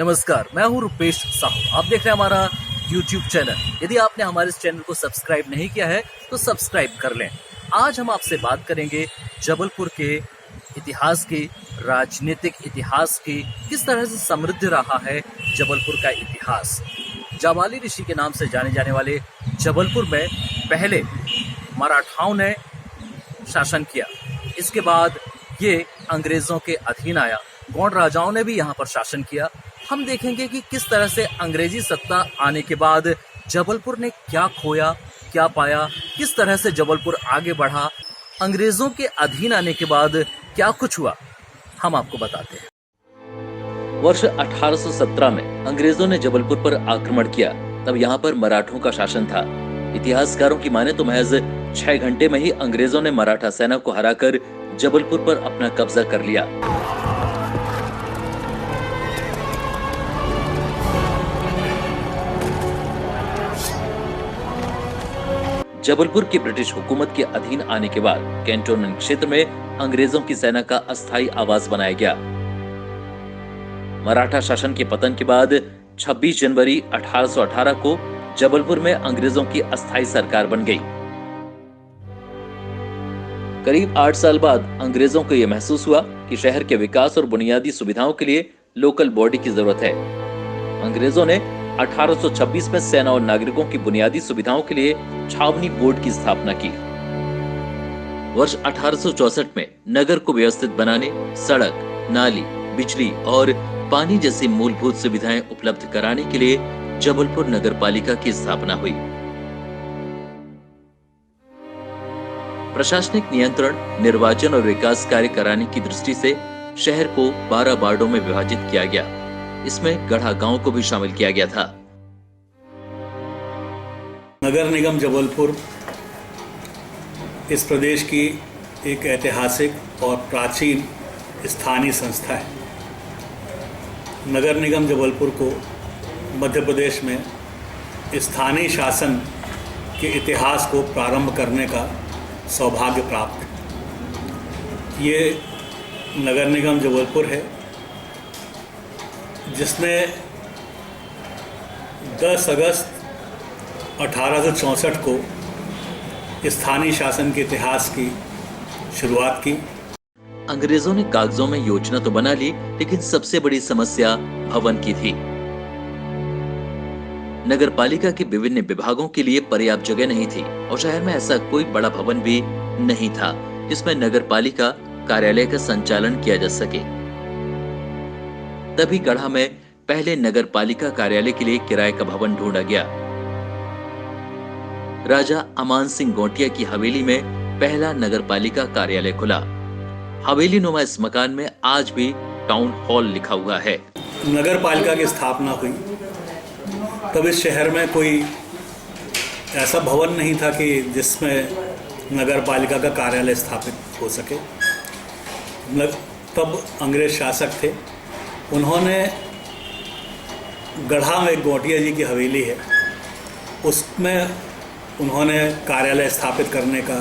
नमस्कार, मैं हूं रुपेश साहू। आप देख रहे हैं हमारा YouTube चैनल। यदि आपने हमारे इस चैनल को सब्सक्राइब नहीं किया है तो सब्सक्राइब कर लें। आज हम आपसे बात करेंगे जबलपुर के इतिहास की, राजनीतिक इतिहास की, किस तरह से समृद्ध रहा है जबलपुर का इतिहास। जाबाली ऋषि के नाम से जाने जाने वाले जबलपुर में पहले मराठाओं ने शासन किया। इसके बाद ये अंग्रेजों के अधीन आया। गौड़ राजाओं ने भी यहाँ पर शासन किया। हम देखेंगे कि किस तरह से अंग्रेजी सत्ता आने के बाद जबलपुर ने क्या खोया, क्या पाया, किस तरह से जबलपुर आगे बढ़ा, अंग्रेजों के अधीन आने के बाद क्या कुछ हुआ, हम आपको बताते हैं। वर्ष 1817 में अंग्रेजों ने जबलपुर पर आक्रमण किया। तब यहाँ पर मराठों का शासन था। इतिहासकारों की माने तो महज 6 घंटे में ही अंग्रेजों ने मराठा सेना को हराकर जबलपुर पर अपना कब्जा कर लिया। जबलपुर की ब्रिटिश हुकूमत के अधीन आने के बाद कैंटोनमेंट क्षेत्र में अंग्रेजों की सेना का अस्थायी आवास बनाया गया। मराठा शासन के पतन के बाद 26 जनवरी 1818 को जबलपुर में अंग्रेजों की अस्थायी सरकार बन गई। करीब 8 साल बाद अंग्रेजों को यह महसूस हुआ कि शहर के विकास और बुनियादी सुविधाओं के लिए लोकल बॉडी की जरूरत है। अंग्रेजों ने 1826 में सेना और नागरिकों की बुनियादी सुविधाओं के लिए छावनी बोर्ड की स्थापना की। वर्ष 1864 में नगर को व्यवस्थित बनाने, सड़क, नाली, बिजली और पानी जैसी मूलभूत सुविधाएं उपलब्ध कराने के लिए जबलपुर नगर पालिका की स्थापना हुई। प्रशासनिक नियंत्रण, निर्वाचन और विकास कार्य कराने की दृष्टि से शहर को 12 वार्डों में विभाजित किया गया। इसमें गढ़ा गांव को भी शामिल किया गया था। नगर निगम जबलपुर इस प्रदेश की एक ऐतिहासिक और प्राचीन स्थानीय संस्था है। नगर निगम जबलपुर को मध्य प्रदेश में स्थानीय शासन के इतिहास को प्रारंभ करने का सौभाग्य प्राप्त। ये नगर निगम जबलपुर है जिसने 10 अगस्त 1864 को स्थानीय शासन के इतिहास की शुरुआत की। अंग्रेजों ने कागजों में योजना तो बना ली, लेकिन सबसे बड़ी समस्या भवन की थी। नगर पालिका के विभिन्न विभागों के लिए पर्याप्त जगह नहीं थी और शहर में ऐसा कोई बड़ा भवन भी नहीं था जिसमें नगर पालिका कार्यालय का संचालन किया जा सके। तभी गढ़ा में पहले नगर पालिका कार्यालय के लिए किराए का भवन ढूंढा गया। राजा अमान सिंह गोटिया की हवेली में पहला नगर पालिका कार्यालय खुला। हवेली नुमा इस मकान में आज भी टाउन हॉल लिखा हुआ है। नगर पालिका की स्थापना हुई तब इस शहर में कोई ऐसा भवन नहीं था कि जिसमें नगर पालिका का कार्यालय स्थापित हो सके। तब अंग्रेज शासक थे। उन्होंने गढ़ा में एक गोटिया जी की हवेली है, उसमें उन्होंने कार्यालय स्थापित करने का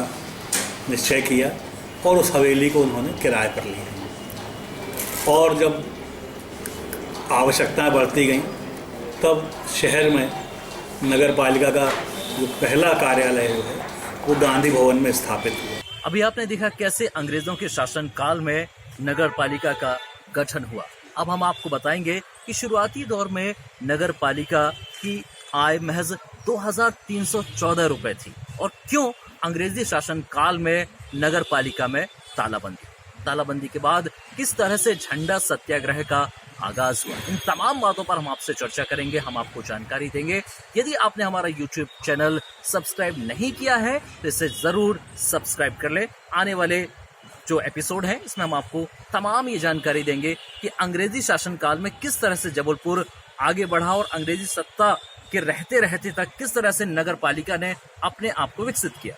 निश्चय किया और उस हवेली को उन्होंने किराए पर लिया। और जब आवश्यकताएं बढ़ती गईं तब शहर में नगर पालिका का जो पहला कार्यालय है वो गांधी भवन में स्थापित हुआ। अभी आपने देखा कैसे अंग्रेजों के शासन काल में नगर पालिका का गठन हुआ। अब हम आपको बताएंगे कि शुरुआती दौर में नगर पालिका की आय महज 2314 रुपए थी और क्यों अंग्रेजी शासन काल में नगर पालिका में तालाबंदी के बाद किस तरह से झंडा सत्याग्रह का आगाज हुआ। इन तमाम बातों पर हम आपसे चर्चा करेंगे, हम आपको जानकारी देंगे। यदि आपने हमारा YouTube चैनल सब्सक्राइब नहीं किया है तो इसे जरूर सब्सक्राइब कर ले। आने वाले जो एपिसोड है इसमें हम आपको तमाम ये जानकारी देंगे कि अंग्रेजी शासन काल में किस तरह से जबलपुर आगे बढ़ा और अंग्रेजी सत्ता के रहते रहते तक किस तरह से नगर पालिका ने अपने आप को विकसित किया।